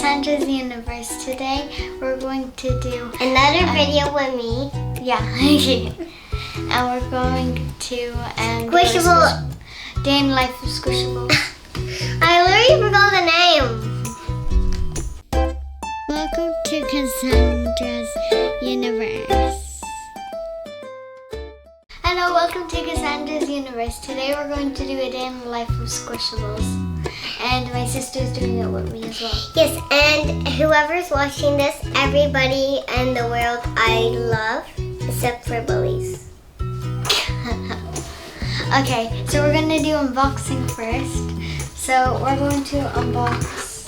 Cassandra's Universe. Today we're going to do another video with me. Yeah. And we're going to Squishable. Day in the Life of Squishmallows. I literally forgot the name. Welcome to Cassandra's Universe. Hello, welcome to Cassandra's Universe. Today we're going to do a day in the life of Squishmallows. And my sister's doing it with me as well. Yes, and whoever's watching this, everybody in the world I love, except for bullies. Okay, so we're going to do unboxing first. So we're going to unbox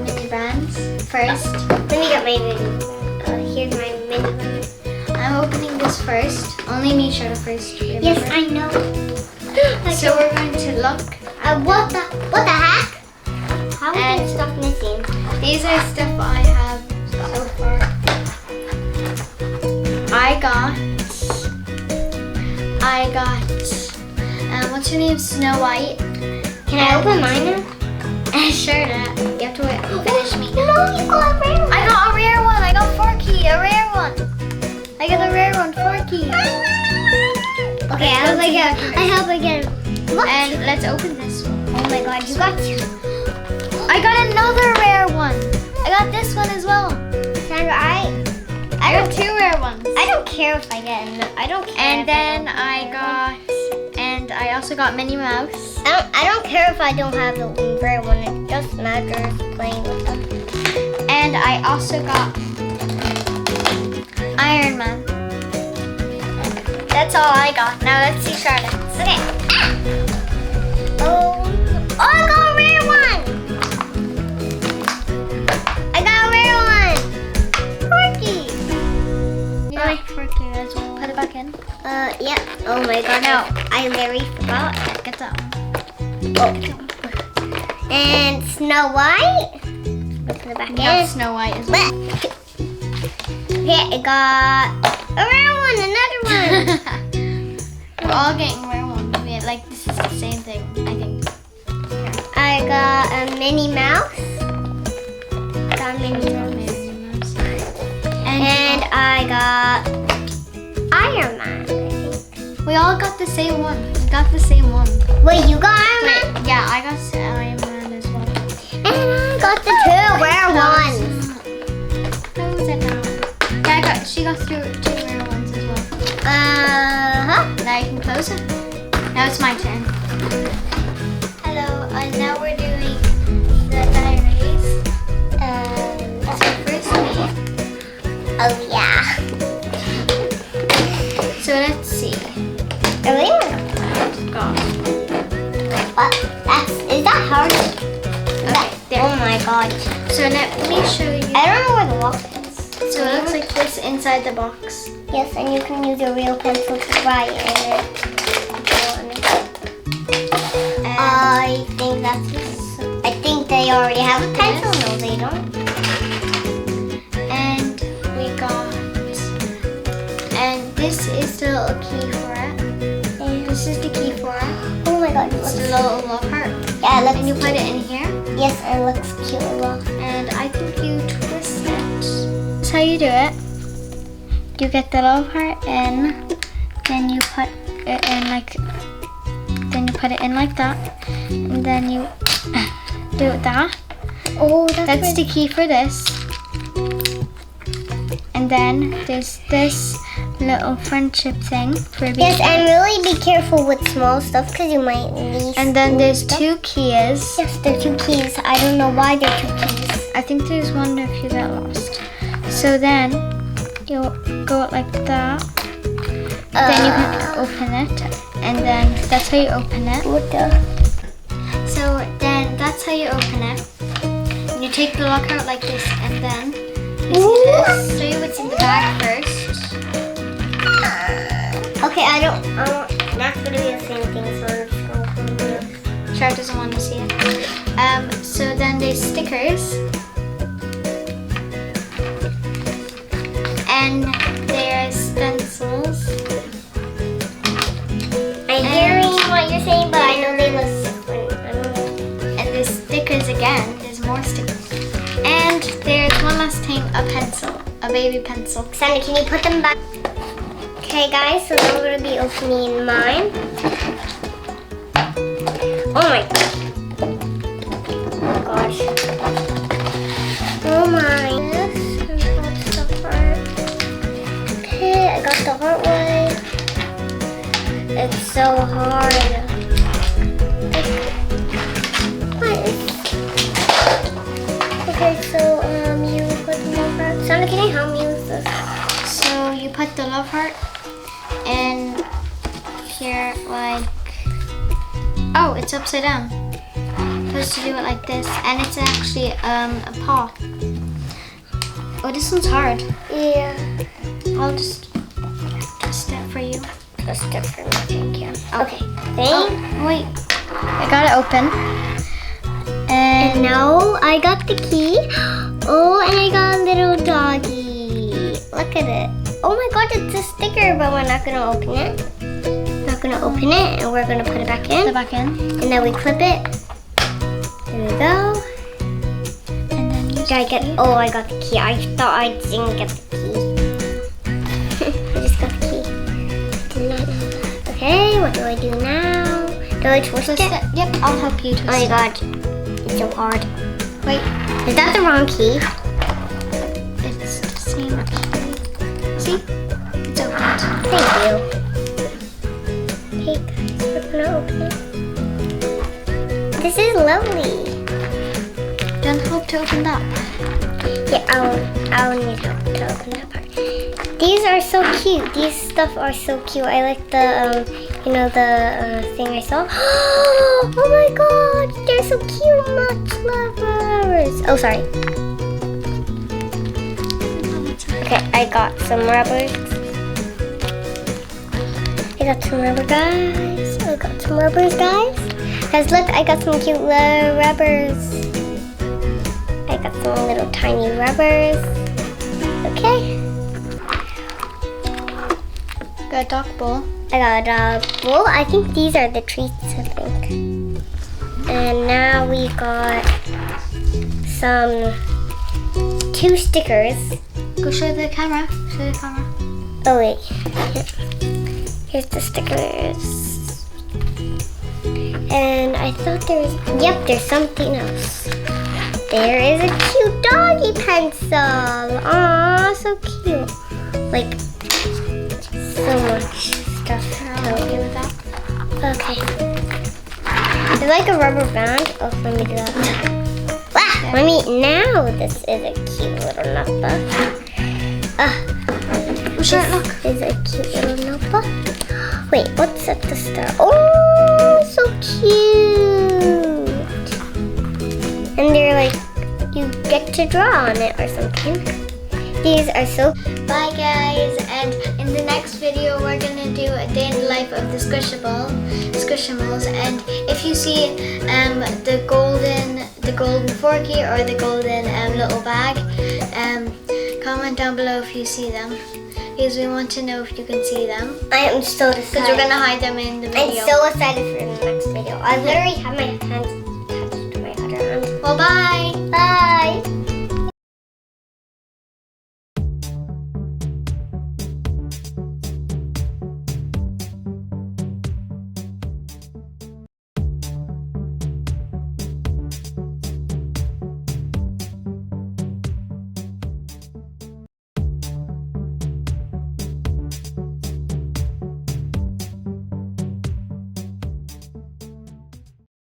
mini bands first. Let me get my mini. Here's my mini band. I'm opening this first. Only me should have first. Remember? Yes, I know. So we're going to look. What the heck? How is there stuff missing? These are stuff I have so far. I got what's her name? Snow White. Can I open mine now? Sure, Dad. You have to finish me. No, you got a rare one. I got a rare one. I got Forky, a rare one. I got a rare one, Forky. Okay, I hope I get Look. And let's open this one. Oh my god, you got two. I got another rare one. I got this one as well. Sandra, I got two rare ones. I don't care if I get I don't care. And then I also got Minnie Mouse. I don't care if I don't have the rare one. It just matters playing with them. And I also got Iron Man. That's all I got. Now let's see Charlotte's. Okay. Oh, I got a rare one. I got a rare one. Forky. You got Forky as well. Put it back in. Yeah. Oh my god. No. I literally forgot. Get that one. Oh. And Snow White. Let's put it back in. Snow White as well. Okay, I got a rare one. Another one. We're all getting rare ones. Like this is the same thing, I think. I got a Minnie Mouse. Got a Minnie Mouse. And I got Iron Man, I think. We all got the same one. We got the same one. Wait, you got Iron Man? Yeah, I got Iron Man as well. And I got the two rare ones. Close it now. Yeah, she got two rare ones as well. Now you can close it. Now it's my turn. Hello, now we're doing the diaries. So first me. Oh yeah. So let's see. I really want to God. What? Is that hard? Okay, there. Oh my god. So let me show you. I don't know where the lock is. So it looks like this inside the box. Yes, and you can use a real pencil to write in it. I think they already have a pencil. No, they don't. And we got, and this is the little key for it. And this is the key for it. Oh my god, It's the little love heart. Yeah, it looks And you put it in here. Yes, it looks cute as well. And I think you twist it. That's how you do it. You get the love heart in, then you put it in like, then you put it in like that, and then you do that. Oh, that's the key for this. And then there's this little friendship thing for baby. Yes, and really be careful with small stuff because you might need. And then there's two keys. Yes, there are two keys. I don't know why there are two keys. I think there's one if you get lost. So then you'll go like that. Then you can open it, and then that's how you open it. What the? So then that's how you open it. You take the lock out like this, and then you see this. Show you what's in the bag first. Okay, I don't. That's gonna be the same thing, so I'm just gonna open this. Char doesn't want to see it. So then there's stickers, and there's stencils. I'm hearing what you're saying, but I know they look different. I don't know. And there's stickers again. There's some more stickers. And there's one last thing, a pencil, a baby pencil. Sandy, can you put them back? Okay guys, so now I'm going to be opening mine. Oh my gosh. Oh my. Okay, I got the heart one. It's so hard. Okay, so you put the love heart. Sandra, can you help me with this? So you put the love heart in here like, oh, it's upside down. You're supposed to do it like this, and it's actually a paw. Oh, this one's hard. Yeah. I'll just twist it for you. Twist it for me, thank you. Okay, Oh, wait. I got it open. And now I got the key. Oh, and I got a little doggy. Look at it. Oh my god, it's a sticker, but we're not gonna open it. Not gonna open it, and we're gonna put it back in. Put it back in. And then we clip it. There we go. And then you Did I get? Oh, I got the key. I thought I didn't get the key. I just got the key. Did not know that. Okay, what do I do now? Do I twist it? Yep, I'll help you twist Oh my it. god, it's so hard. Wait, Is that the wrong key? it's the same key. See? It's opened. Thank you. Hey guys, we're gonna open it. This is lovely. Don't hope to open that. Yeah, I'll need help to open that part. These are so cute. These stuff are so cute. I like the, the thing I saw. Oh my god, they're so cute. Much lovers. Oh, sorry. Okay, I got some rubbers. I got some rubber, guys. I got some rubbers, guys. Guys, look, I got some cute rubbers. I got some little tiny rubbers. Okay. Got a dog bowl. I got a bowl. I think these are the treats, I think. And now we got some 2 stickers. Go show the camera. Show the camera. Oh wait. Here's the stickers. And I thought there was, yep, there's something else. There is a cute doggy pencil. Aw, so cute. Like, so much stuff. I'll help you with that. Okay. It's like a rubber band. Oh, let me do that. Wow, let me, now this is a cute little notebook. Sure, look. This is a cute little notebook. Wait, what's at the start? Oh, so cute. And they're like, you get to draw on it or something. These are so... Bye guys, and in the next video we're gonna do a day in the life of the Squishmallows, and if you see the golden forky or the golden little bag, comment down below if you see them, because we want to know if you can see them. I am so excited. Because we're gonna hide them in the video. I'm so excited for the next video. I literally have my hands attached to my other hand. Well, bye.